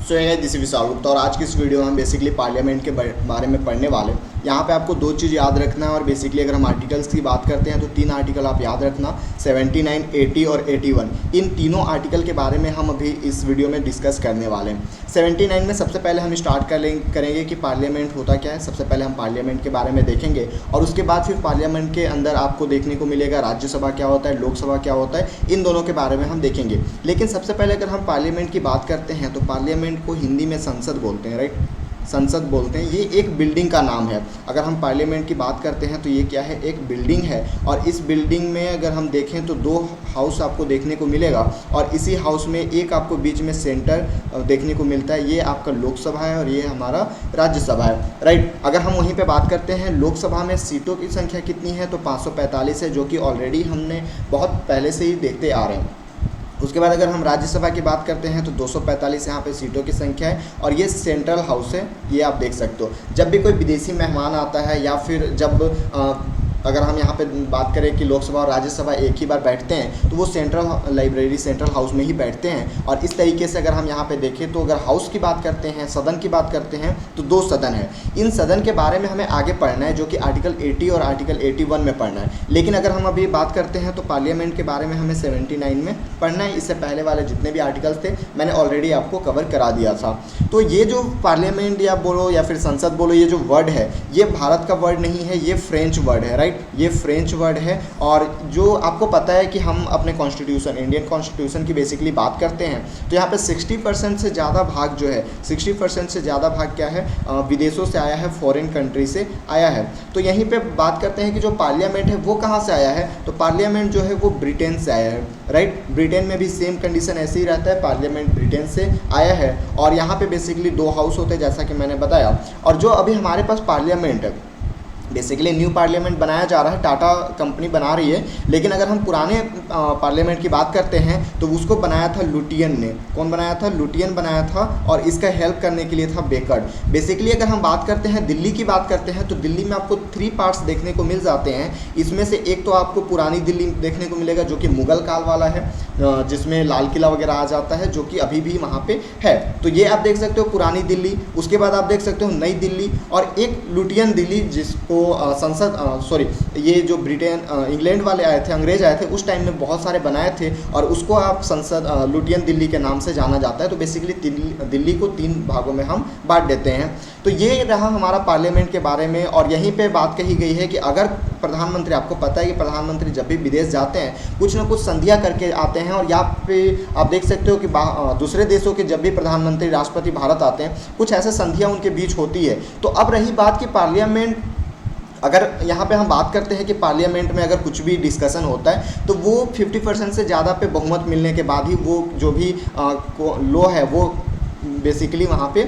सो है दिस विशाल गुप्ता और आज की इस वीडियो में हम बेसिकली पार्लियामेंट के बारे में पढ़ने वाले। यहाँ पे आपको दो चीज़ याद रखना है और बेसिकली अगर हम आर्टिकल्स की बात करते हैं तो तीन आर्टिकल आप याद रखना, 79, 80 और 81। इन तीनों आर्टिकल के बारे में हम अभी इस वीडियो में डिस्कस करने वाले हैं। 79 में सबसे पहले हम स्टार्ट करेंगे कि पार्लियामेंट होता क्या है। सबसे पहले हम पार्लियामेंट के बारे में देखेंगे और उसके बाद फिर पार्लियामेंट के अंदर आपको देखने को मिलेगा राज्यसभा क्या होता है, लोकसभा क्या होता है, इन दोनों के बारे में हम देखेंगे। लेकिन सबसे पहले अगर हम पार्लियामेंट की बात करते हैं तो पार्लियामेंट को हिंदी में संसद बोलते हैं, राइट, संसद बोलते हैं। ये एक बिल्डिंग का नाम है। अगर हम पार्लियामेंट की बात करते हैं तो ये क्या है, एक बिल्डिंग है। और इस बिल्डिंग में अगर हम देखें तो दो हाउस आपको देखने को मिलेगा और इसी हाउस में एक आपको बीच में सेंटर देखने को मिलता है। ये आपका लोकसभा है और ये हमारा राज्यसभा है, राइट। अगर हम वहीं पे बात करते हैं लोकसभा में सीटों की संख्या कितनी है तो 545 है, जो कि ऑलरेडी हमने बहुत पहले से ही देखते आ रहे हैं। उसके बाद अगर हम राज्यसभा की बात करते हैं तो 245 यहाँ पे सीटों की संख्या है और ये सेंट्रल हाउस है, ये आप देख सकते हो। जब भी कोई विदेशी मेहमान आता है या फिर जब अगर हम यहाँ पे बात करें कि लोकसभा और राज्यसभा एक ही बार बैठते हैं तो वो सेंट्रल लाइब्रेरी, सेंट्रल हाउस में ही बैठते हैं। और इस तरीके से अगर हम यहाँ पे देखें तो अगर हाउस की बात करते हैं, सदन की बात करते हैं तो दो सदन है। इन सदन के बारे में हमें आगे पढ़ना है, जो कि आर्टिकल 80 और आर्टिकल 81 में पढ़ना है। लेकिन अगर हम अभी बात करते हैं तो पार्लियामेंट के बारे में हमें 79 में पढ़ना है। इससे पहले वाले जितने भी आर्टिकल्स थे मैंने ऑलरेडी आपको कवर करा दिया था। तो ये जो पार्लियामेंट या बोलो या फिर संसद बोलो, ये जो वर्ड है ये भारत का वर्ड नहीं है, ये फ्रेंच वर्ड है, राइट। ये फ्रेंच वर्ड है। और जो आपको पता है कि हम अपने कॉन्स्टिट्यूशन, इंडियन कॉन्स्टिट्यूशन की बेसिकली बात करते हैं तो यहाँ पे 60% से ज़्यादा भाग जो है, 60% से ज़्यादा भाग क्या है, विदेशों से आया है, फॉरेन कंट्री से आया है। तो यहीं पे बात करते हैं कि जो पार्लियामेंट है वो कहाँ से आया है, तो पार्लियामेंट जो है वो ब्रिटेन से आया है, राइट। ब्रिटेन में भी सेम कंडीशन ऐसे ही रहता है, पार्लियामेंट ब्रिटेन से आया है। और यहाँ पे बेसिकली दो हाउस होते हैं जैसा कि मैंने बताया। और जो अभी हमारे पास पार्लियामेंट है, बेसिकली न्यू पार्लियामेंट बनाया जा रहा है, टाटा कंपनी बना रही है। लेकिन अगर हम पुराने पार्लियामेंट की बात करते हैं तो उसको बनाया था लुटियन ने। कौन बनाया था? लुटियन बनाया था और इसका हेल्प करने के लिए था बेकर्ड। बेसिकली अगर हम बात करते हैं दिल्ली की बात करते हैं तो दिल्ली में आपको 3 पार्ट्स देखने को मिल जाते हैं। इसमें से एक तो आपको पुरानी दिल्ली देखने को मिलेगा जो कि मुगल काल वाला है, जिसमें लाल किला वगैरह आ जाता है, जो कि अभी भी वहाँ पे है। तो ये आप देख सकते हो पुरानी दिल्ली। उसके बाद आप देख सकते हो नई दिल्ली और एक लुटियन दिल्ली, जिसको ये जो ब्रिटेन, इंग्लैंड वाले आए थे, अंग्रेज आए थे उस टाइम में बहुत सारे बनाए थे और उसको आप संसद लुटियन दिल्ली के नाम से जाना जाता है। तो बेसिकली दिल्ली को 3 भागों में हम बांट देते हैं। तो ये रहा हमारा पार्लियामेंट के बारे में। और यहीं पे बात कही गई है कि अगर प्रधानमंत्री, आपको पता है कि प्रधानमंत्री जब भी विदेश जाते हैं कुछ ना कुछ संधियाँ करके आते हैं। और यहाँ पे आप देख सकते हो कि दूसरे देशों के जब भी प्रधानमंत्री, राष्ट्रपति भारत आते हैं कुछ ऐसे संधियाँ उनके बीच होती है। तो अब रही बात कि पार्लियामेंट, अगर यहाँ पे हम बात करते हैं कि पार्लियामेंट में अगर कुछ भी डिस्कशन होता है तो वो 50% से ज़्यादा पे बहुमत मिलने के बाद ही वो जो भी लॉ है वो बेसिकली वहाँ पे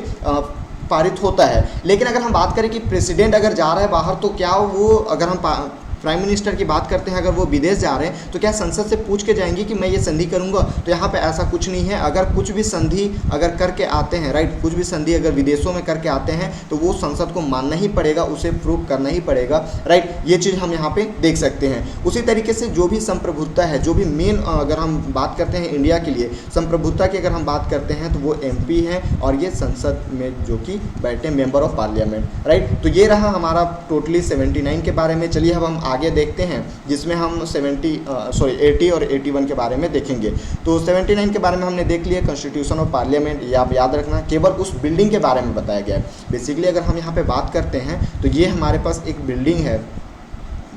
पारित होता है। लेकिन अगर हम बात करें कि प्रेसिडेंट अगर जा रहा है बाहर तो क्या वो, अगर हम प्राइम मिनिस्टर की बात करते हैं, अगर वो विदेश जा रहे हैं तो क्या संसद से पूछ के जाएंगे कि मैं ये संधि करूंगा? तो यहाँ पे ऐसा कुछ नहीं है। अगर कुछ भी संधि अगर करके आते हैं, राइट, कुछ भी संधि अगर विदेशों में करके आते हैं तो वो संसद को मानना ही पड़ेगा, उसे प्रूव करना ही पड़ेगा, राइट। ये चीज़ हम यहाँ पे देख सकते हैं। उसी तरीके से जो भी संप्रभुता है, जो भी मेन, अगर हम बात करते हैं इंडिया के लिए संप्रभुता की अगर हम बात करते हैं तो वो MP हैं और ये संसद में जो कि बैठे मेंबर ऑफ पार्लियामेंट, राइट। तो ये रहा हमारा टोटली 79 के बारे में। चलिए अब हम आगे देखते हैं जिसमें हम 80 और 81 के बारे में देखेंगे। तो 79 के बारे में हमने देख लिया, कॉन्स्टिट्यूशन ऑफ पार्लियामेंट। ये आप याद रखना, केवल उस बिल्डिंग के बारे में बताया गया है। बेसिकली अगर हम यहाँ पे बात करते हैं तो ये हमारे पास एक बिल्डिंग है,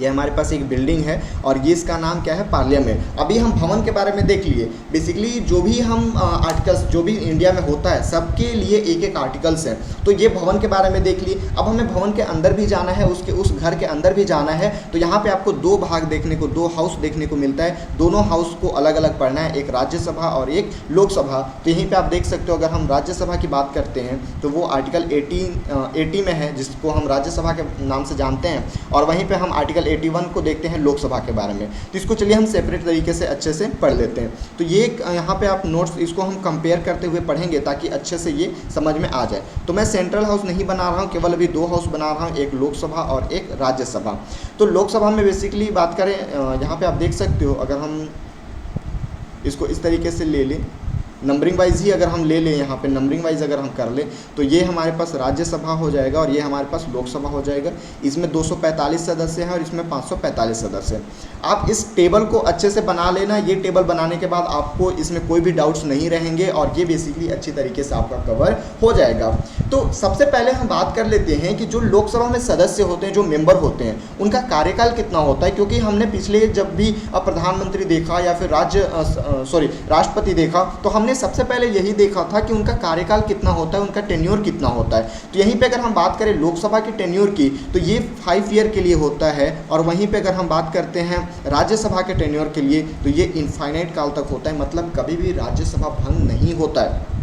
ये हमारे पास एक बिल्डिंग है और ये इसका नाम क्या है? पार्लियामेंट। अभी हम भवन के बारे में देख लिए। बेसिकली जो भी हम आर्टिकल्स जो भी इंडिया में होता है सबके लिए एक एक आर्टिकल्स हैं। तो ये भवन के बारे में देख लिए। अब हमें भवन के अंदर भी जाना है, उसके उस घर के अंदर भी जाना है। तो यहाँ पे आपको 2 भाग देखने को, 2 हाउस देखने को मिलता है। दोनों हाउस को अलग अलग पढ़ना है, एक राज्यसभा और एक लोकसभा। तो यहीं पर आप देख सकते हो, अगर हम राज्यसभा की बात करते हैं तो वो आर्टिकल 80 में है, जिसको हम राज्यसभा के नाम से जानते हैं। और वहीं पर हम आर्टिकल 81 को देखते हैं लोकसभा के बारे में। तो इसको चलिए हम सेपरेट तरीके से अच्छे से पढ़ लेते हैं। तो ये यहाँ पे आप नोट्स, इसको हम कंपेयर करते हुए पढ़ेंगे ताकि अच्छे से ये समझ में आ जाए। तो मैं सेंट्रल हाउस नहीं बना रहा हूँ, केवल अभी 2 हाउस बना रहा हूँ, एक लोकसभा और एक राज्यसभा। तो लोकसभा में बेसिकली बात करें, यहाँ पे आप देख सकते हो, अगर हम इसको इस तरीके से ले लें नंबरिंग वाइज ही अगर हम ले लें, यहाँ पे नंबरिंग वाइज अगर हम कर लें तो ये हमारे पास राज्यसभा हो जाएगा और ये हमारे पास लोकसभा हो जाएगा। इसमें 245 सदस्य हैं और इसमें 545 सदस्य हैं। आप इस टेबल को अच्छे से बना लेना। ये टेबल बनाने के बाद आपको इसमें कोई भी डाउट्स नहीं रहेंगे और ये बेसिकली अच्छी तरीके से आपका कवर हो जाएगा। तो सबसे पहले हम बात कर लेते हैं कि जो लोकसभा में सदस्य होते हैं, जो मेंबर होते हैं, उनका कार्यकाल कितना होता है। क्योंकि हमने पिछले जब भी प्रधानमंत्री देखा या फिर राष्ट्रपति देखा तो हमने सबसे पहले यही देखा था कि उनका कार्यकाल कितना होता है, उनका टेन्योर कितना होता है। तो यहीं पे अगर हम बात करें लोकसभा की टेन्योर की तो ये 5 ईयर के लिए होता है और वहीं पे अगर हम बात करते हैं राज्यसभा के टेन्योर के लिए तो ये इनफाइनाइट काल तक होता है, मतलब कभी भी राज्यसभा भंग नहीं होता है।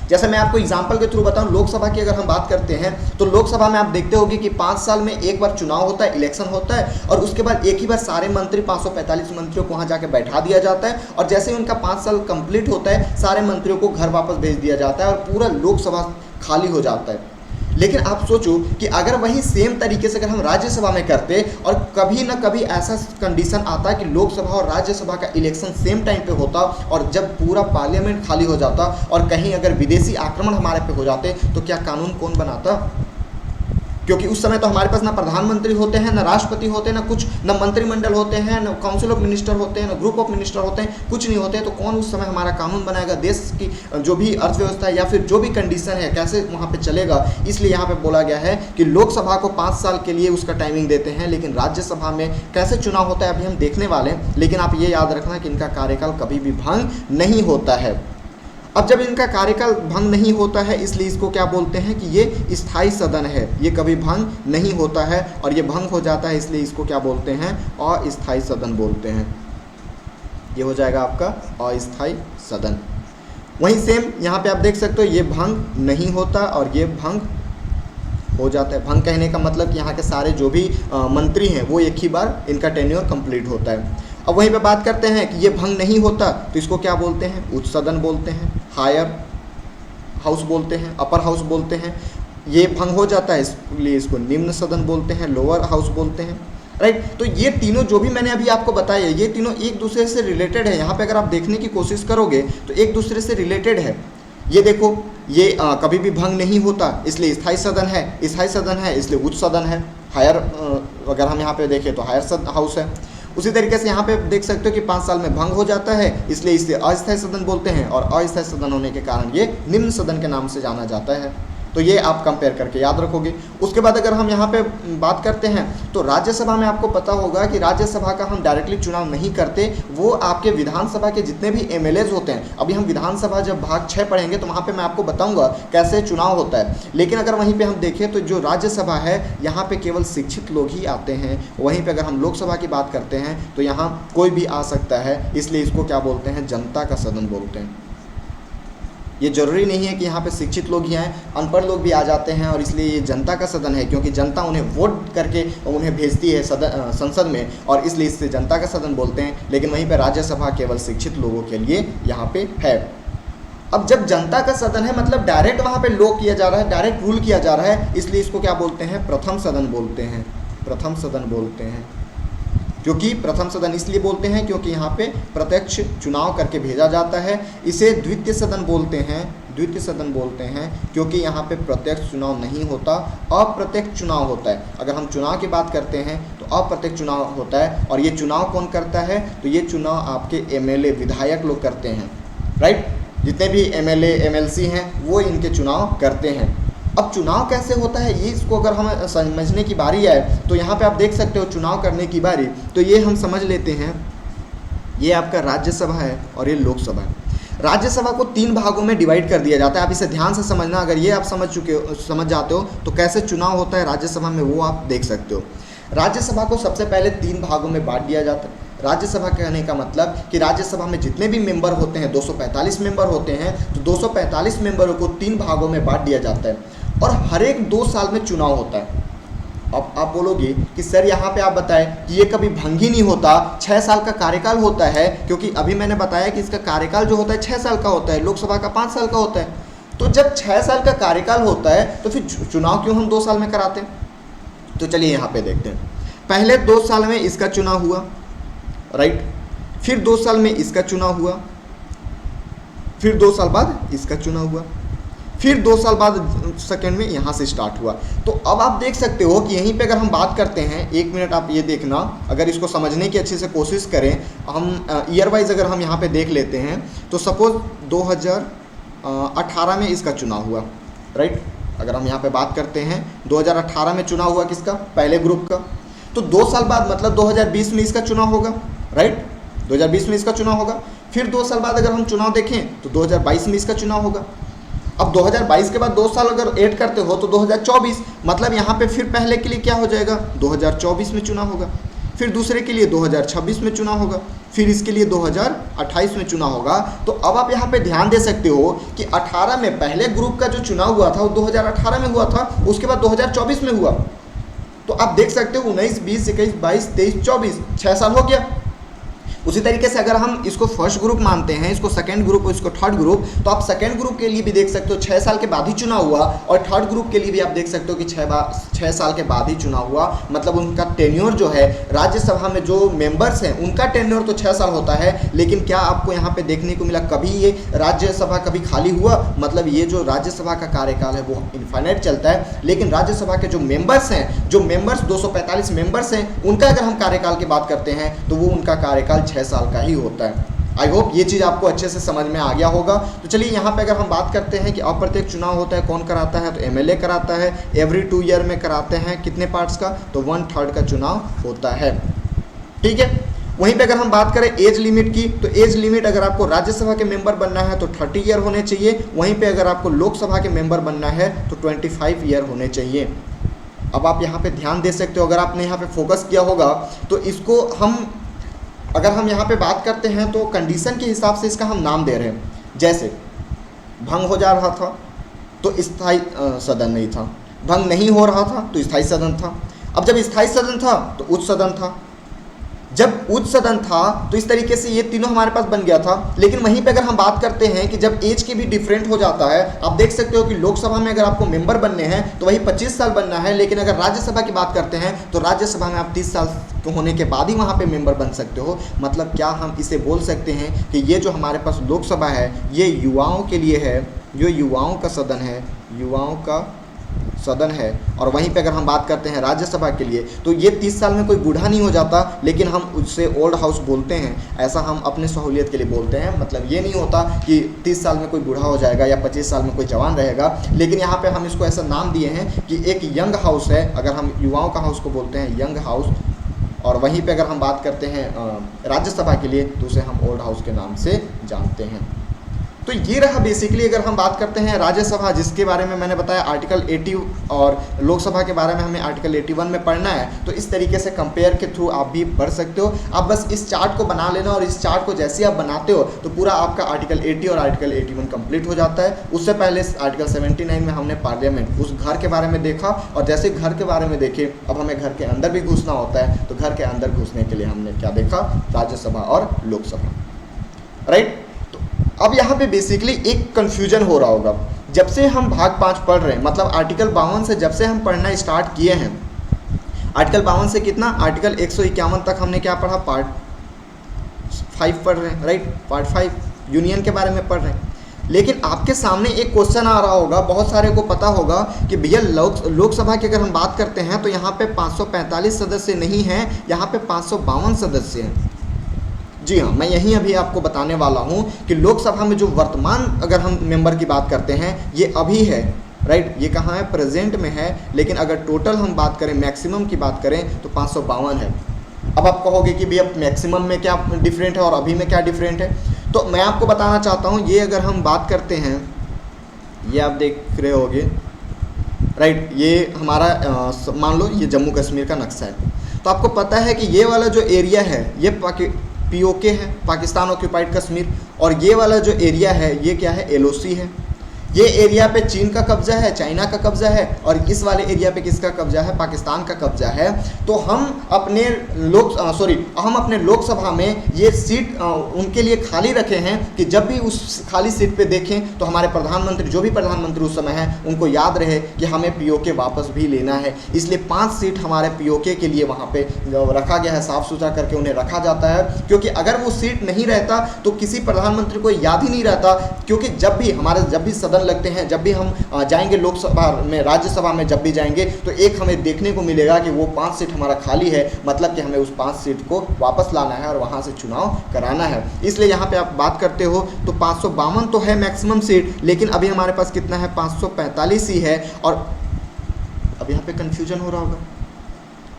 जैसे मैं आपको एग्जाम्पल के थ्रू बताऊं, लोकसभा की अगर हम बात करते हैं तो लोकसभा में आप देखते होंगे कि 5 साल में एक बार चुनाव होता है, इलेक्शन होता है और उसके बाद एक ही बार सारे मंत्री 545 मंत्रियों को वहां जाके बैठा दिया जाता है और जैसे ही उनका 5 साल कंप्लीट होता है सारे मंत्रियों को घर वापस भेज दिया जाता है और पूरा लोकसभा खाली हो जाता है। लेकिन आप सोचो कि अगर वही सेम तरीके से अगर हम राज्यसभा में करते और कभी ना कभी ऐसा कंडीशन आता कि लोकसभा और राज्यसभा का इलेक्शन सेम टाइम पे होता और जब पूरा पार्लियामेंट खाली हो जाता और कहीं अगर विदेशी आक्रमण हमारे पे हो जाते तो क्या कानून कौन बनाता। क्योंकि उस समय तो हमारे पास ना प्रधानमंत्री होते हैं, ना राष्ट्रपति होते हैं, ना कुछ, ना मंत्रिमंडल होते हैं, ना काउंसिल ऑफ मिनिस्टर होते हैं, ना ग्रुप ऑफ मिनिस्टर होते हैं, कुछ नहीं होते। तो कौन उस समय हमारा कानून बनाएगा, देश की जो भी अर्थव्यवस्था है या फिर जो भी कंडीशन है कैसे वहाँ पे चलेगा। इसलिए यहाँ पे बोला गया है कि लोकसभा को 5 साल के लिए उसका टाइमिंग देते हैं, लेकिन राज्यसभा में कैसे चुनाव होता है अभी हम देखने वाले हैं। लेकिन आप ये याद रखना कि इनका कार्यकाल कभी भी भंग नहीं होता है। अब जब इनका कार्यकाल भंग नहीं होता है इसलिए इसको क्या बोलते हैं कि ये स्थायी सदन है, ये कभी भंग नहीं होता है और ये भंग हो जाता है इसलिए इसको क्या बोलते हैं, अस्थायी सदन बोलते हैं। ये हो जाएगा आपका अस्थायी सदन। वहीं सेम यहाँ पे आप देख सकते हो ये भंग नहीं होता और ये भंग हो जाता है। भंग कहने का मतलब कि यहाँ के सारे जो भी मंत्री हैं वो एक ही बार इनका टेन्योर कंप्लीट होता है। अब वहीं पे बात करते हैं कि ये भंग नहीं होता तो इसको क्या बोलते हैं, उच्च सदन बोलते हैं, हायर हाउस बोलते हैं, अपर हाउस बोलते हैं। ये भंग हो जाता है इसलिए इसको निम्न सदन बोलते हैं, लोअर हाउस बोलते हैं, राइट। तो ये तीनों जो भी मैंने अभी आपको बताया ये तीनों एक दूसरे से रिलेटेड है। यहाँ पे अगर आप देखने की कोशिश करोगे तो एक दूसरे से रिलेटेड है। ये देखो ये कभी भी भंग नहीं होता इसलिए स्थायी सदन है, स्थायी सदन है इसलिए उच्च सदन है, हायर अगर हम यहाँ पे देखें तो हायर हाउस है। उसी तरीके से यहाँ पे देख सकते हो कि 5 साल में भंग हो जाता है इसलिए इसे अस्थायी सदन बोलते हैं और अस्थायी सदन होने के कारण ये निम्न सदन के नाम से जाना जाता है। तो ये आप कंपेयर करके याद रखोगे। उसके बाद अगर हम यहाँ पे बात करते हैं तो राज्यसभा में आपको पता होगा कि राज्यसभा का हम डायरेक्टली चुनाव नहीं करते, वो आपके विधानसभा के जितने भी एमएलएज होते हैं। अभी हम विधानसभा जब भाग 6 पढ़ेंगे तो वहाँ पे मैं आपको बताऊँगा कैसे चुनाव होता है। लेकिन अगर वहीं पर हम देखें तो जो राज्यसभा है यहाँ पर केवल शिक्षित लोग ही आते हैं। वहीं पर अगर हम लोकसभा की बात करते हैं तो यहाँ कोई भी आ सकता है, इसलिए इसको क्या बोलते हैं, जनता का सदन बोलते हैं। ये जरूरी नहीं है कि यहाँ पे शिक्षित लोग ही आएँ, अनपढ़ लोग भी आ जाते हैं और इसलिए ये जनता का सदन है क्योंकि जनता उन्हें वोट करके उन्हें भेजती है संसद में और इसलिए इससे जनता का सदन बोलते हैं। लेकिन वहीं पे राज्यसभा केवल शिक्षित लोगों के लिए यहाँ पे है। अब जब जनता का सदन है मतलब डायरेक्ट वहाँ पे लॉ किया जा रहा है, डायरेक्ट रूल किया जा रहा है, इसलिए इसको क्या बोलते हैं, प्रथम सदन बोलते हैं। प्रथम सदन बोलते हैं क्योंकि प्रथम सदन इसलिए बोलते हैं क्योंकि यहाँ पे प्रत्यक्ष चुनाव करके भेजा जाता है। इसे द्वितीय सदन बोलते हैं, द्वितीय सदन बोलते हैं क्योंकि यहाँ पे प्रत्यक्ष चुनाव नहीं होता, अप्रत्यक्ष चुनाव होता है। अगर हम चुनाव की बात करते हैं तो अप्रत्यक्ष चुनाव होता है और ये चुनाव कौन करता है, तो ये चुनाव आपके एमएलए विधायक लोग करते हैं, राइट। जितने भी एमएलए एमएलसी हैं वो इनके चुनाव करते हैं। अब चुनाव कैसे होता है ये इसको अगर हम समझने की बारी है तो यहाँ पे आप देख सकते हो चुनाव करने की बारी, तो ये हम समझ लेते हैं। ये आपका राज्यसभा है और ये लोकसभा है। राज्यसभा को 3 भागों में डिवाइड कर दिया जाता है। आप इसे ध्यान से समझना, अगर ये आप समझ जाते हो तो कैसे चुनाव होता है राज्यसभा में वो आप देख सकते हो। राज्यसभा को सबसे पहले 3 भागों में बांट दिया जाता है। राज्यसभा कहने का मतलब कि राज्यसभा में जितने भी मेंबर होते हैं 245 मेंबर होते हैं, तो 245 मेंबरों को 3 भागों में बांट दिया जाता है और हर एक 2 साल में चुनाव होता है। अब आप बोलोगे कि सर यहाँ पे आप बताएं कि ये कभी भंग ही नहीं होता, 6 साल का कार्यकाल होता है, क्योंकि अभी मैंने बताया कि इसका कार्यकाल जो होता है 6 साल का होता है, लोकसभा का 5 साल का होता है। तो जब 6 साल का कार्यकाल होता है तो फिर चुनाव क्यों हम 2 साल में कराते हैं? तो चलिए यहाँ पे देखते हैं। पहले 2 साल में इसका चुनाव हुआ, राइट, फिर 2 साल में इसका चुनाव हुआ, फिर 2 साल बाद इसका चुनाव हुआ, फिर 2 साल बाद सेकेंड में यहाँ से स्टार्ट हुआ। तो अब आप देख सकते हो कि यहीं पे अगर हम बात करते हैं, 1 मिनट आप ये देखना, अगर इसको समझने की अच्छे से कोशिश करें, हम ईयर वाइज अगर हम यहाँ पे देख लेते हैं तो सपोज 2018 में इसका चुनाव हुआ, राइट। अगर हम यहाँ पे बात करते हैं 2018 में चुनाव हुआ किसका, पहले ग्रुप का, तो 2 साल बाद मतलब 2020 में इसका चुनाव होगा, राइट। 2020 में इसका चुनाव होगा, फिर 2 साल बाद अगर हम चुनाव देखें तो 2022 में इसका चुनाव होगा। अब 2022 के बाद 2 साल अगर ऐड करते हो तो 2024, मतलब यहाँ पे फिर पहले के लिए क्या हो जाएगा, 2024 में चुनाव होगा, फिर दूसरे के लिए 2026 में चुनाव होगा, फिर इसके लिए 2028 में चुनाव होगा। तो अब आप यहाँ पे ध्यान दे सकते हो कि 18 में पहले ग्रुप का जो चुनाव हुआ था वो 2018 में हुआ था, उसके बाद 2024 में हुआ। तो आप देख सकते हो 19, 20, 21, 22, 23, 24, 6 साल हो गया। उसी तरीके से अगर हम इसको फर्स्ट ग्रुप मानते हैं, इसको सेकंड ग्रुप और इसको थर्ड ग्रुप, तो आप सेकंड ग्रुप के लिए भी देख सकते हो 6 साल के बाद ही चुनाव हुआ, और थर्ड ग्रुप के लिए भी आप देख सकते हो कि 6 साल के बाद ही चुनाव हुआ। मतलब उनका टेन्योर जो है, राज्यसभा में जो मेंबर्स हैं उनका टेन्योर तो 6 साल होता है, लेकिन क्या आपको यहाँ पे देखने को मिला कभी ये राज्यसभा कभी खाली हुआ? मतलब ये जो राज्यसभा का कार्यकाल है वो इनफाइनाइट चलता है, लेकिन राज्यसभा के जो मेंबर्स हैं, जो मेंबर्स 245 मेंबर्स हैं, उनका अगर हम कार्यकाल की बात करते हैं तो वो उनका कार्यकाल 6 साल का ही होता है। आई होप ये चीज़ आपको अच्छे से समझ में आ गया होगा। तो चलिए यहाँ पे अगर हम बात करते हैं कि अप्रत्यक्ष चुनाव होता है, कौन कराता है, तो एमएलए कराता है, एवरी 2 ईयर में कराते हैं, कितने पार्ट्स का, तो 1/3 का चुनाव होता है, ठीक है। वहीं पे अगर हम बात करें एज लिमिट की, तो एज लिमिट अगर आपको राज्यसभा के मेंबर बनना है तो 30 ईयर होने चाहिए, वहीं पे अगर आपको लोकसभा के मेंबर बनना है तो 25 ईयर होने चाहिए। अब आप यहाँ पे ध्यान दे सकते हो, अगर आपने यहाँ पे फोकस किया होगा तो इसको अगर हम यहाँ पे बात करते हैं तो कंडीशन के हिसाब से इसका हम नाम दे रहे हैं। जैसे भंग हो जा रहा था तो स्थायी सदन नहीं था, भंग नहीं हो रहा था तो स्थायी सदन था। अब जब स्थायी सदन था तो उच्च सदन था, जब उच्च सदन था तो इस तरीके से ये तीनों हमारे पास बन गया था। लेकिन वहीं पे अगर हम बात करते हैं कि जब एज के भी डिफरेंट हो जाता है, आप देख सकते हो कि लोकसभा में अगर आपको मेंबर बनने हैं तो वही 25 साल बनना है, लेकिन अगर राज्यसभा की बात करते हैं तो राज्यसभा में आप 30 साल होने के बाद ही वहाँ पे मेंबर बन सकते हो। मतलब क्या हम इसे बोल सकते हैं कि ये जो हमारे पास लोकसभा है ये युवाओं के लिए है, जो युवाओं का सदन है, युवाओं का सदन है। और वहीं पे अगर हम बात करते हैं राज्यसभा के लिए तो ये 30 साल में कोई बूढ़ा नहीं हो जाता, लेकिन हम उससे ओल्ड हाउस बोलते हैं। ऐसा हम अपने सहूलियत के लिए बोलते हैं, मतलब ये नहीं होता कि 30 साल में कोई बूढ़ा हो जाएगा या 25 साल में कोई जवान रहेगा, लेकिन यहाँ पे हम इसको ऐसा नाम दिए हैं कि एक यंग हाउस है। अगर हम युवाओं का हाउस को बोलते हैं यंग हाउस, और वहीं पे अगर हम बात करते हैं राज्यसभा के लिए तो उसे हम ओल्ड हाउस के नाम से जानते हैं। तो ये रहा बेसिकली अगर हम बात करते हैं राज्यसभा, जिसके बारे में मैंने बताया आर्टिकल 80, और लोकसभा के बारे में हमें आर्टिकल 81 में पढ़ना है। तो इस तरीके से कंपेयर के थ्रू आप भी पढ़ सकते हो। आप बस इस चार्ट को बना लेना, और इस चार्ट को जैसे आप बनाते हो तो पूरा आपका आर्टिकल 80 और आर्टिकल 81 कंप्लीट हो जाता है। उससे पहले आर्टिकल 79 में हमने पार्लियामेंट, उस घर के बारे में देखा, और जैसे घर के बारे में देखे अब हमें घर के अंदर भी घुसना होता है। तो घर के अंदर घुसने के लिए हमने क्या देखा, राज्यसभा और लोकसभा, राइट। अब यहाँ पे बेसिकली एक कन्फ्यूजन हो रहा होगा, जब से हम भाग 5 पढ़ रहे हैं, मतलब आर्टिकल 52 से जब से हम पढ़ना स्टार्ट किए हैं, आर्टिकल 52 से कितना, आर्टिकल 151 तक हमने क्या पढ़ा, पार्ट 5 पढ़ रहे हैं, राइट। पार्ट 5 यूनियन के बारे में पढ़ रहे हैं। लेकिन आपके सामने एक क्वेश्चन आ रहा होगा, बहुत सारे को पता होगा कि भैया लोकसभा की अगर हम बात करते हैं तो यहाँ पे 545 सदस्य नहीं हैं, यहाँ पे 552 सदस्य हैं। जी हाँ, मैं यहीं अभी आपको बताने वाला हूँ कि लोकसभा में जो वर्तमान अगर हम मेंबर की बात करते हैं ये अभी है, राइट। ये कहाँ है, प्रेजेंट में है। लेकिन अगर टोटल हम बात करें, मैक्सिमम की बात करें तो 552 है। अब आप कहोगे कि भैया मैक्सिमम में क्या डिफरेंट है और अभी में क्या डिफरेंट है, तो मैं आपको बताना चाहता हूँ। ये अगर हम बात करते हैं, ये आप देख रहे होगे, राइट। ये हमारा मान लो ये जम्मू कश्मीर का नक्शा है। तो आपको पता है कि ये वाला जो एरिया है ये POK है, पाकिस्तान ऑक्यूपाइड कश्मीर, और ये वाला जो एरिया है ये क्या है, LOC है। ये एरिया पे चीन का कब्जा है, चाइना का कब्जा है, और इस वाले एरिया पे किसका कब्जा है, पाकिस्तान का कब्जा है। तो हम अपने लोकसभा में ये सीट उनके लिए खाली रखे हैं कि जब भी उस खाली सीट पे देखें तो हमारे प्रधानमंत्री, जो भी प्रधानमंत्री उस समय है, उनको याद रहे कि हमें पीओके वापस भी लेना है। इसलिए 5 सीट हमारे पीओके के लिए वहाँ पे रखा गया है, साफ सुथरा करके उन्हें रखा जाता है, क्योंकि अगर वो सीट नहीं रहता तो किसी प्रधानमंत्री को याद ही नहीं रहता। क्योंकि जब भी सदन लगते हैं, जब भी हम जाएंगे लोकसभा में, राज्यसभा में जब भी जाएंगे, तो एक हमें देखने को मिलेगा कि वो 5 सीट हमारा खाली है, मतलब कि हमें उस 5 सीट को वापस लाना है और वहाँ से चुनाव कराना है। इसलिए यहाँ पे आप बात करते हो तो 552 तो है मैक्सिमम सीट, लेकिन अभी हमारे पास कितना है, 545 ही है। और अब यहाँ पे कंफ्यूजन हो रहा होगा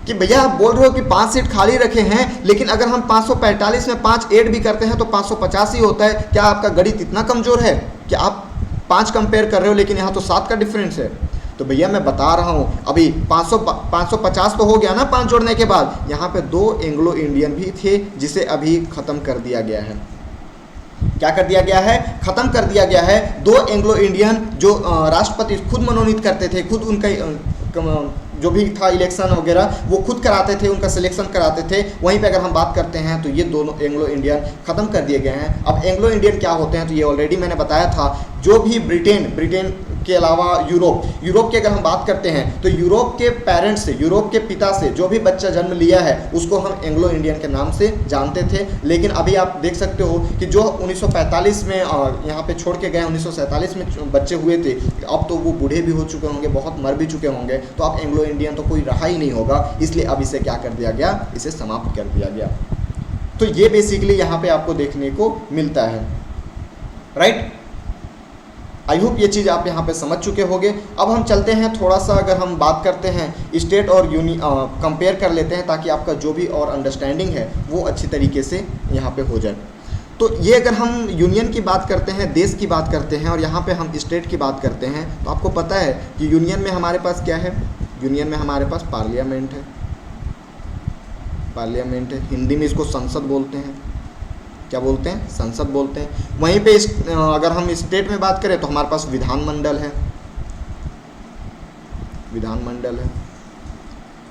कि भैया आप बोल रहे हो कि 5 सीट खाली रखे हैं, लेकिन अगर हम 545 में 5 ऐड भी करते हैं तो 550 ही होता है। क्या आपका गणित इतना कमज़ोर है कि आप 5 कंपेयर कर रहे हो, लेकिन यहाँ तो 7 का डिफरेंस है? तो भैया मैं बता रहा हूँ, अभी 550 तो हो गया ना 5 जोड़ने के बाद। यहाँ पे 2 एंग्लो इंडियन भी थे, जिसे अभी ख़त्म कर दिया गया है। क्या कर दिया गया है? ख़त्म कर दिया गया है। 2 एंग्लो इंडियन जो राष्ट्रपति खुद मनोनीत करते थे, खुद उनका जो भी था इलेक्शन वगैरह वो खुद कराते थे, उनका सिलेक्शन कराते थे। वहीं पे अगर हम बात करते हैं तो ये दोनों एंग्लो इंडियन ख़त्म कर दिए गए हैं। अब एंग्लो इंडियन क्या होते हैं, तो ये ऑलरेडी मैंने बताया था। जो भी ब्रिटेन के अलावा यूरोप की अगर हम बात करते हैं तो यूरोप के पेरेंट्स से, यूरोप के पिता से जो भी बच्चा जन्म लिया है उसको हम एंग्लो इंडियन के नाम से जानते थे। लेकिन अभी आप देख सकते हो कि जो 1945 में यहाँ पे छोड़ के गए, 1947 में बच्चे हुए थे, अब तो वो बूढ़े भी हो चुके होंगे, बहुत मर भी चुके होंगे। तो अब एंग्लो इंडियन तो कोई रहा ही नहीं होगा, इसलिए अब इसे क्या कर दिया गया, इसे समाप्त कर दिया गया। तो ये बेसिकली यहाँ पे आपको देखने को मिलता है, राइट। आई होप ये चीज़ आप यहाँ पे समझ चुके होंगे। अब हम चलते हैं थोड़ा सा, अगर हम बात करते हैं स्टेट और कंपेयर कर लेते हैं, ताकि आपका जो भी और अंडरस्टैंडिंग है वो अच्छी तरीके से यहाँ पे हो जाए। तो ये अगर हम यूनियन की बात करते हैं, देश की बात करते हैं, और यहाँ पे हम स्टेट की बात करते हैं, तो आपको पता है कि यूनियन में हमारे पास क्या है, यूनियन में हमारे पास पार्लियामेंट है, पार्लियामेंट है, हिंदी में इसको संसद बोलते हैं। क्या बोलते हैं? संसद बोलते हैं। वहीं पे अगर हम स्टेट में बात करें तो हमारे पास विधानमंडल है, विधानमंडल है।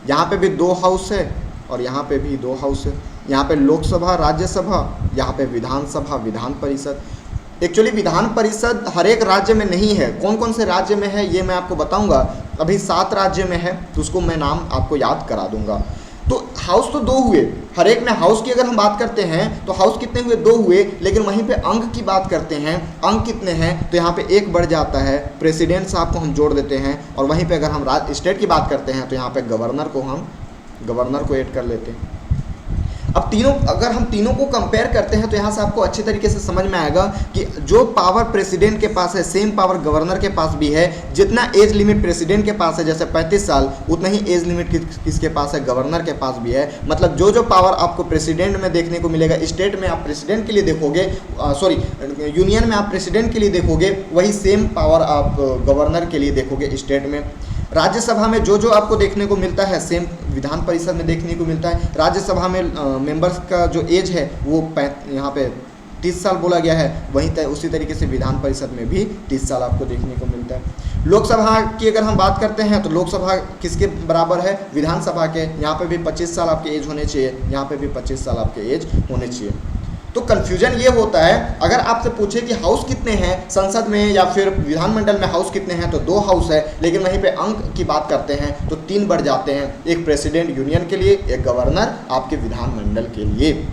यहाँ पे भी 2 हाउस है और यहाँ पे भी 2 हाउस है। यहाँ पे लोकसभा, राज्यसभा, यहाँ पे विधानसभा, विधान परिषद। एक्चुअली विधान परिषद हर एक राज्य में नहीं है। कौन कौन से राज्य में है ये मैं आपको बताऊंगा। अभी 7 राज्य में है, तो उसको मैं नाम आपको याद करा दूंगा। तो हाउस तो 2 हुए, हर एक में हाउस की अगर हम बात करते हैं तो हाउस कितने हुए? 2 हुए। लेकिन वहीं पे अंक की बात करते हैं, अंक कितने हैं? तो यहाँ पे 1 बढ़ जाता है, प्रेसिडेंट साहब को हम जोड़ देते हैं। और वहीं पे अगर हम स्टेट की बात करते हैं तो यहाँ पे गवर्नर को ऐड कर लेते हैं। अब अगर हम तीनों को कंपेयर करते हैं तो यहाँ से आपको अच्छे तरीके से समझ में आएगा कि जो पावर प्रेसिडेंट के पास है, सेम पावर गवर्नर के पास भी है। जितना एज लिमिट प्रेसिडेंट के पास है, जैसे 35 साल, उतना ही एज लिमिट किसके पास है? गवर्नर के पास भी है। मतलब जो पावर आपको प्रेसिडेंट में देखने को मिलेगा, स्टेट में आप प्रेसिडेंट के लिए देखोगे, यूनियन में आप प्रेसिडेंट के लिए देखोगे, वही सेम पावर आप गवर्नर के लिए देखोगे स्टेट में। राज्यसभा में जो आपको देखने को मिलता है, सेम विधान परिषद में देखने को मिलता है। राज्यसभा में मेंबर्स का जो एज है वो यहाँ पे 30 साल बोला गया है, वहीं उसी तरीके से विधान परिषद में भी 30 साल आपको देखने को मिलता है। लोकसभा की अगर हम बात करते हैं तो लोकसभा किसके बराबर है? विधानसभा के। यहाँ पे भी 25 साल आपके एज होने चाहिए, यहाँ पे भी 25 साल आपके एज होने चाहिए। तो कन्फ्यूजन ये होता है, अगर आपसे पूछे कि हाउस कितने हैं संसद में या फिर विधानमंडल में, हाउस कितने हैं, तो 2 हाउस है। लेकिन वहीं पे अंक की बात करते हैं तो 3 बढ़ जाते हैं, एक प्रेसिडेंट यूनियन के लिए, एक गवर्नर आपके विधानमंडल के लिए।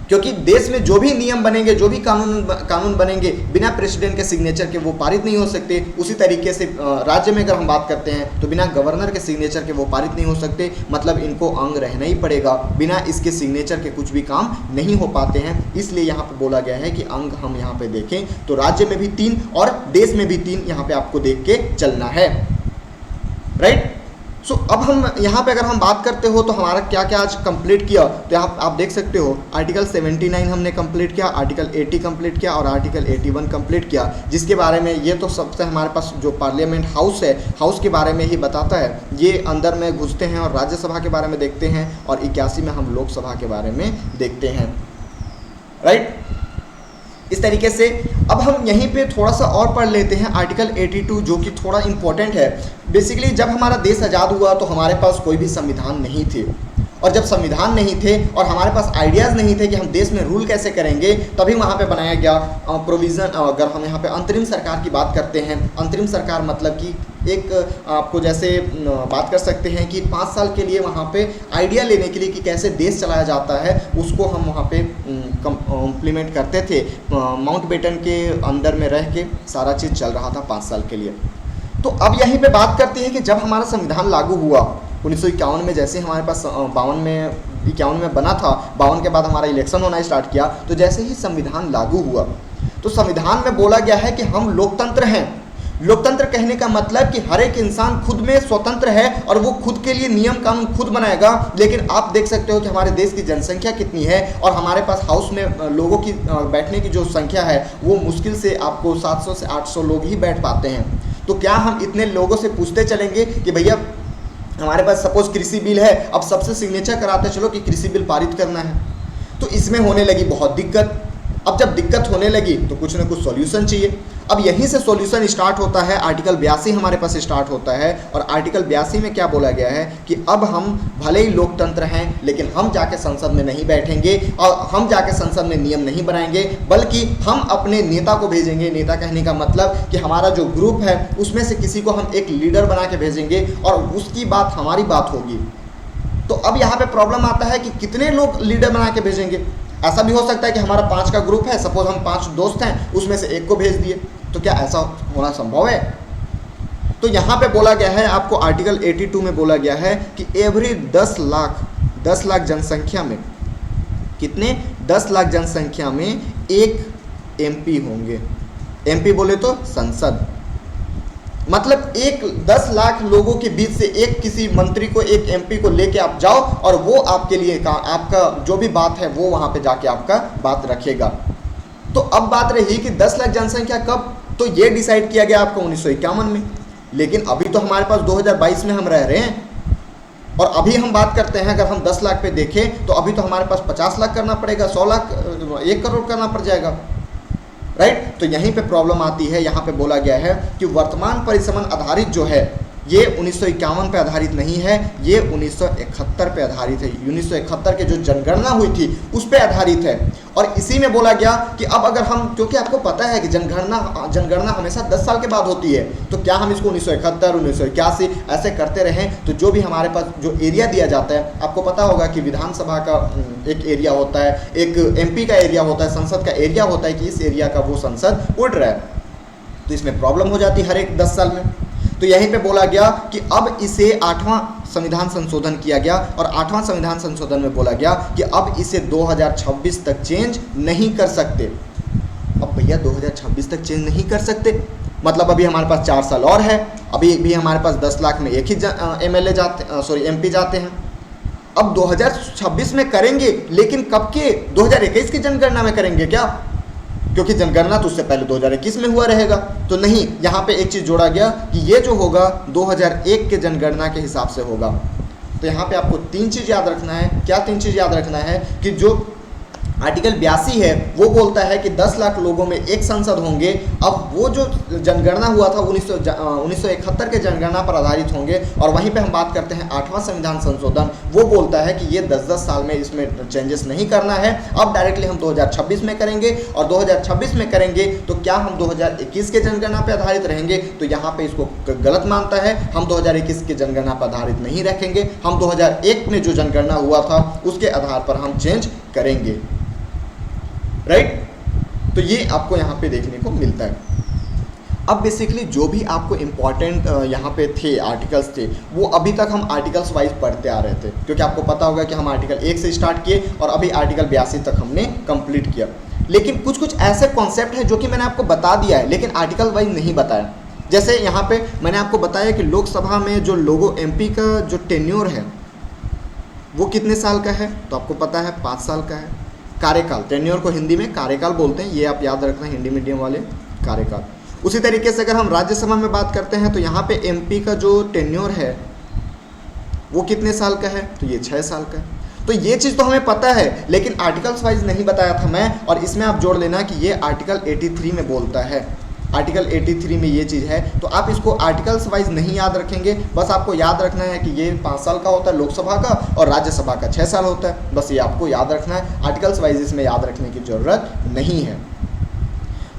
क्योंकि देश में जो भी नियम बनेंगे, जो भी कानून बनेंगे, बिना प्रेसिडेंट के सिग्नेचर के वो पारित नहीं हो सकते। उसी तरीके से राज्य में अगर हम बात करते हैं तो बिना गवर्नर के सिग्नेचर के वो पारित नहीं हो सकते। मतलब इनको अंग रहना ही पड़ेगा, बिना इसके सिग्नेचर के कुछ भी काम नहीं हो पाते हैं। इसलिए यहाँ पे बोला गया है कि अंग हम यहाँ पे देखें तो राज्य में भी 3 और देश में भी 3 यहाँ पे आपको देख के चलना है, राइट। सो अब हम यहाँ पे अगर हम बात करते हो तो हमारा क्या क्या आज कंप्लीट किया, तो यहाँ आप देख सकते हो आर्टिकल 79 हमने कंप्लीट किया, आर्टिकल 80 कंप्लीट किया और आर्टिकल 81 कंप्लीट किया, जिसके बारे में ये तो सबसे हमारे पास जो पार्लियामेंट हाउस है, हाउस के बारे में ही बताता है। ये अंदर में घुसते हैं और राज्यसभा के बारे में देखते हैं और 81 में हम लोकसभा के बारे में देखते हैं, राइट। इस तरीके से अब हम यहीं पे थोड़ा सा और पढ़ लेते हैं आर्टिकल 82 जो कि थोड़ा इम्पोर्टेंट है। बेसिकली जब हमारा देश आज़ाद हुआ तो हमारे पास कोई भी संविधान नहीं थे, और जब संविधान नहीं थे और हमारे पास आइडियाज़ नहीं थे कि हम देश में रूल कैसे करेंगे, तभी वहाँ पे बनाया गया प्रोविज़न। अगर हम यहाँ पे अंतरिम सरकार की बात करते हैं, अंतरिम सरकार मतलब कि एक आपको जैसे बात कर सकते हैं कि 5 साल के लिए वहाँ पे आइडिया लेने के लिए कि कैसे देश चलाया जाता है, उसको हम वहाँ पे इम्प्लीमेंट करते थे। माउंटबेटन के अंदर में रह के सारा चीज़ चल रहा था 5 साल के लिए। तो अब यहीं पे बात करते हैं कि जब हमारा संविधान लागू हुआ 1951 में, जैसे हमारे पास 51 में बना था, 52 के बाद हमारा इलेक्शन होना स्टार्ट किया, तो जैसे ही संविधान लागू हुआ तो संविधान में बोला गया है कि हम लोकतंत्र हैं। लोकतंत्र कहने का मतलब कि हर एक इंसान खुद में स्वतंत्र है और वो खुद के लिए नियम कानून खुद बनाएगा। लेकिन आप देख सकते हो कि हमारे देश की जनसंख्या कितनी है और हमारे पास हाउस में लोगों की बैठने की जो संख्या है वो मुश्किल से आपको 700 से 800 लोग ही बैठ पाते हैं। तो क्या हम इतने लोगों से पूछते चलेंगे कि भैया हमारे पास सपोज कृषि बिल है, अब सबसे सिग्नेचर कराते चलो कि कृषि बिल पारित करना है, तो इसमें होने लगी बहुत दिक्कत। अब जब दिक्कत होने लगी तो कुछ ना कुछ सॉल्यूशन चाहिए। अब यहीं से सॉल्यूशन स्टार्ट होता है, आर्टिकल 82 हमारे पास स्टार्ट होता है। और आर्टिकल 82 में क्या बोला गया है कि अब हम भले ही लोकतंत्र हैं लेकिन हम जाके संसद में नहीं बैठेंगे और हम जाके संसद में नियम नहीं बनाएंगे, बल्कि हम अपने नेता को भेजेंगे। नेता कहने का मतलब कि हमारा जो ग्रुप है उसमें से किसी को हम एक लीडर बना के भेजेंगे और उसकी बात हमारी बात होगी। तो अब यहाँ पे प्रॉब्लम आता है कि कितने लोग लीडर बना के भेजेंगे। ऐसा भी हो सकता है कि हमारा 5 का ग्रुप है, सपोज हम 5 दोस्त हैं, उसमें से एक को भेज दिए, तो क्या ऐसा होना संभव है? तो यहाँ पे बोला गया है, आपको आर्टिकल 82 में बोला गया है कि एवरी 10 लाख जनसंख्या में, कितने 10 लाख जनसंख्या में एक एमपी होंगे। एमपी बोले तो संसद, मतलब एक 10 लाख लोगों के बीच से एक किसी मंत्री को, एक एमपी को लेके आप जाओ और वो आपके लिए आपका जो भी बात है वो वहाँ पे जाके आपका बात रखेगा। तो अब बात रही कि 10 लाख जनसंख्या कब, तो ये डिसाइड किया गया आपको 1951 में। लेकिन अभी तो हमारे पास 2022 में हम रह रहे हैं और अभी हम बात करते हैं, अगर हम 10 लाख पे देखें तो अभी तो हमारे पास 50 लाख करना पड़ेगा, 100 लाख, 1 करोड़ करना पड़ जाएगा, राइट। तो यहीं पे प्रॉब्लम आती है। यहाँ पे बोला गया है कि वर्तमान परिसमन आधारित जो है ये 1951 पे आधारित नहीं है, ये 1971 पे आधारित है। 1971 के जो जनगणना हुई थी उस पे आधारित है। और इसी में बोला गया कि अब अगर हम, क्योंकि आपको पता है कि जनगणना हमेशा 10 साल के बाद होती है, तो क्या हम इसको 1971, 1981 ऐसे करते रहें तो जो भी हमारे पास जो एरिया दिया जाता है, आपको पता होगा कि विधानसभा का एक एरिया होता है, एक एमपी का एरिया होता है, संसद का एरिया होता है कि इस एरिया का वो संसद उड़ रहा है, तो इसमें प्रॉब्लम हो जाती है हर एक 10 साल में। तो यहीं पे बोला गया कि अब इसे 8वां संविधान संशोधन किया गया और 8वां संविधान संशोधन में बोला गया कि अब इसे 2026 तक चेंज नहीं कर सकते। अब भैया 2026 तक चेंज नहीं कर सकते मतलब अभी हमारे पास 4 साल और है, अभी भी हमारे पास 10 लाख में एक ही एमपी जाते हैं। अब 2026 में करेंगे, लेकिन कब के, 2021 की जनगणना में करेंगे क्या? क्योंकि जनगणना तो उससे पहले 2021 में हुआ रहेगा। तो नहीं, यहाँ पे एक चीज़ जोड़ा गया कि ये जो होगा 2001 के जनगणना के हिसाब से होगा। तो यहाँ पे आपको 3 चीज़ याद रखना है। क्या 3 चीज़ याद रखना है कि जो आर्टिकल 82 है वो बोलता है कि 10 लाख लोगों में एक संसद होंगे। अब वो जो जनगणना हुआ था 1971 के जनगणना पर आधारित होंगे। और वहीं पे हम बात करते हैं 8वां संविधान संशोधन, वो बोलता है कि ये 10-10 साल में इसमें चेंजेस नहीं करना है, अब डायरेक्टली हम 2026 में करेंगे। और 2026 में करेंगे तो क्या हम 2021 के जनगणना पर आधारित रहेंगे? तो यहाँ पर इसको गलत मानता है। हम 2021 के जनगणना पर आधारित नहीं रखेंगे, हम 2001 में जो जनगणना हुआ था उसके आधार पर हम चेंज करेंगे, राइट। तो ये आपको यहाँ पे देखने को मिलता है। अब बेसिकली जो भी आपको इम्पॉर्टेंट यहाँ पे थे आर्टिकल्स थे, वो अभी तक हम आर्टिकल्स वाइज पढ़ते आ रहे थे, क्योंकि आपको पता होगा कि हम आर्टिकल 1 से स्टार्ट किए और अभी आर्टिकल 82 तक हमने कंप्लीट किया। लेकिन कुछ कुछ ऐसे कॉन्सेप्ट है जो कि मैंने आपको बता दिया है लेकिन आर्टिकल वाइज नहीं बताया। जैसे यहाँ पे मैंने आपको बताया कि लोकसभा में जो लोगो एमपी का जो टेन्योर है वो कितने साल का है, तो आपको पता है 5 साल का है। कार्यकाल, टेन्योर को हिंदी में कार्यकाल बोलते हैं, ये आप याद रखना हिंदी मीडियम वाले, कार्यकाल। उसी तरीके से अगर हम राज्यसभा में बात करते हैं तो यहाँ पे एमपी का जो टेन्योर है वो कितने साल का है, तो ये 6 साल का है। तो ये चीज़ तो हमें पता है, लेकिन आर्टिकल्स वाइज नहीं बताया था मैं, और इसमें आप जोड़ लेना कि ये आर्टिकल 83 में बोलता है, आर्टिकल 83 में ये चीज़ है। तो आप इसको आर्टिकल्स वाइज नहीं याद रखेंगे, बस आपको याद रखना है कि ये 5 साल का होता है लोकसभा का और राज्यसभा का 6 साल होता है, बस ये आपको याद रखना है। आर्टिकल्स वाइज इसमें याद रखने की ज़रूरत नहीं है।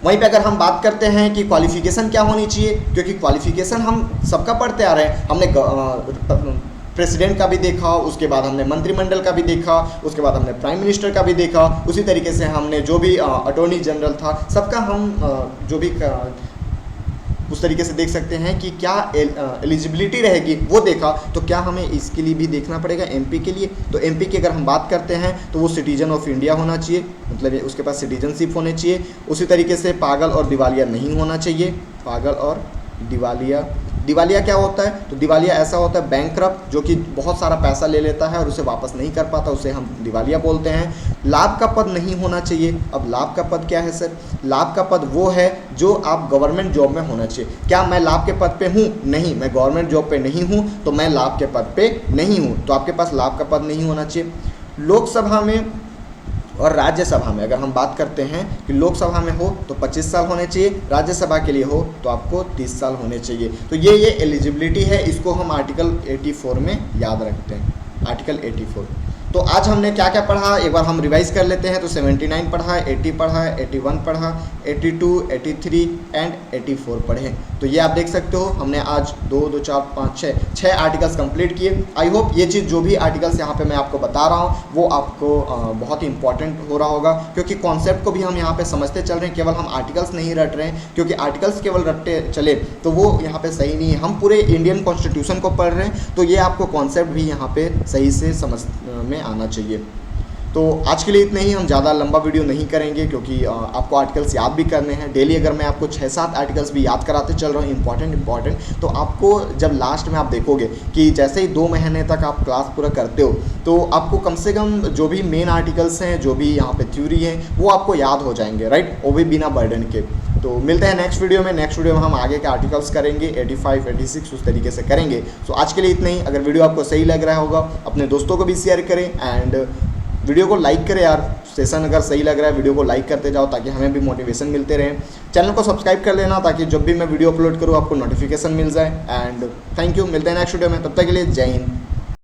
वहीं पे अगर हम बात करते हैं कि क्वालिफिकेशन क्या होनी चाहिए, क्योंकि क्वालिफिकेशन हम सबका पढ़ते आ रहे हैं, हमने प्रेसिडेंट का भी देखा, उसके बाद हमने मंत्रिमंडल का भी देखा, उसके बाद हमने प्राइम मिनिस्टर का भी देखा, उसी तरीके से हमने जो भी अटॉर्नी जनरल था सबका हम जो भी उस तरीके से देख सकते हैं कि क्या एलिजिबिलिटी रहेगी वो देखा। तो क्या हमें इसके लिए भी देखना पड़ेगा एमपी के लिए? तो एमपी की अगर हम बात करते हैं तो वो सिटीजन ऑफ इंडिया होना चाहिए, मतलब उसके पास सिटीजनशिप होने चाहिए। उसी तरीके से पागल और दिवालिया नहीं होना चाहिए। पागल और दिवालिया क्या होता है? तो दिवालिया ऐसा होता है बैंकरप्ट, जो कि बहुत सारा पैसा ले लेता है और उसे वापस नहीं कर पाता, उसे हम दिवालिया बोलते हैं। लाभ का पद नहीं होना चाहिए। अब लाभ का पद क्या है सर? लाभ का पद वो है जो आप गवर्नमेंट जॉब में होना चाहिए। क्या मैं लाभ के पद पे हूँ? नहीं, मैं गवर्नमेंट जॉब पे नहीं हूँ, तो मैं लाभ के पद पे नहीं हूँ, तो आपके पास लाभ का पद नहीं होना चाहिए। लोकसभा में और राज्यसभा में अगर हम बात करते हैं कि लोकसभा में हो तो 25 साल होने चाहिए, राज्यसभा के लिए हो तो आपको 30 साल होने चाहिए। तो ये एलिजिबिलिटी है, इसको हम आर्टिकल 84 में याद रखते हैं, आर्टिकल 84। तो आज हमने क्या क्या पढ़ा एक बार हम रिवाइज कर लेते हैं। तो 79 पढ़ा, 80 पढ़ा, 81 पढ़ा, 82, 83 एंड 84 पढ़े। तो ये आप देख सकते हो हमने आज 2, 2, 4, 5, 6 आर्टिकल्स कंप्लीट किए। आई होप ये चीज़ जो भी आर्टिकल्स यहाँ पे मैं आपको बता रहा हूँ वो आपको बहुत ही इंपॉर्टेंट हो रहा होगा, क्योंकि कॉन्सेप्ट को भी हम यहाँ पे समझते चल रहे हैं, केवल हम आर्टिकल्स नहीं रट रहे हैं, क्योंकि आर्टिकल्स केवल रटते चले तो वो यहाँ पे सही नहीं है। हम पूरे इंडियन कॉन्स्टिट्यूशन को पढ़ रहे हैं, तो ये आपको कॉन्सेप्ट भी यहाँ पे सही से समझ में आना चाहिए। तो आज के लिए इतना ही, हम ज़्यादा लंबा वीडियो नहीं करेंगे, क्योंकि आपको आर्टिकल्स याद भी करने हैं। डेली अगर मैं आपको 6-7 आर्टिकल्स भी याद कराते चल रहा हूँ इंपॉर्टेंट, तो आपको जब लास्ट में आप देखोगे कि जैसे ही 2 महीने तक आप क्लास पूरा करते हो तो आपको कम से कम जो भी मेन आर्टिकल्स हैं, जो भी यहाँ पे थ्योरी है, वो आपको याद हो जाएंगे, राइट, वो भी बिना बर्डन के। तो मिलते हैं नेक्स्ट वीडियो में। नेक्स्ट वीडियो में हम आगे के आर्टिकल्स करेंगे, 85, 86 उस तरीके से करेंगे। तो आज के लिए इतना ही। अगर वीडियो आपको सही लग रहा होगा अपने दोस्तों को भी शेयर करें एंड वीडियो को लाइक करें यार। सेशन अगर सही लग रहा है वीडियो को लाइक करते जाओ, ताकि हमें भी मोटिवेशन मिलते रहे। चैनल को सब्सक्राइब कर लेना, ताकि जब भी मैं वीडियो अपलोड करूँ आपको नोटिफिकेशन मिल जाए। एंड थैंक यू, मिलते हैं नेक्स्ट वीडियो में, तब तक के लिए जय हिंद।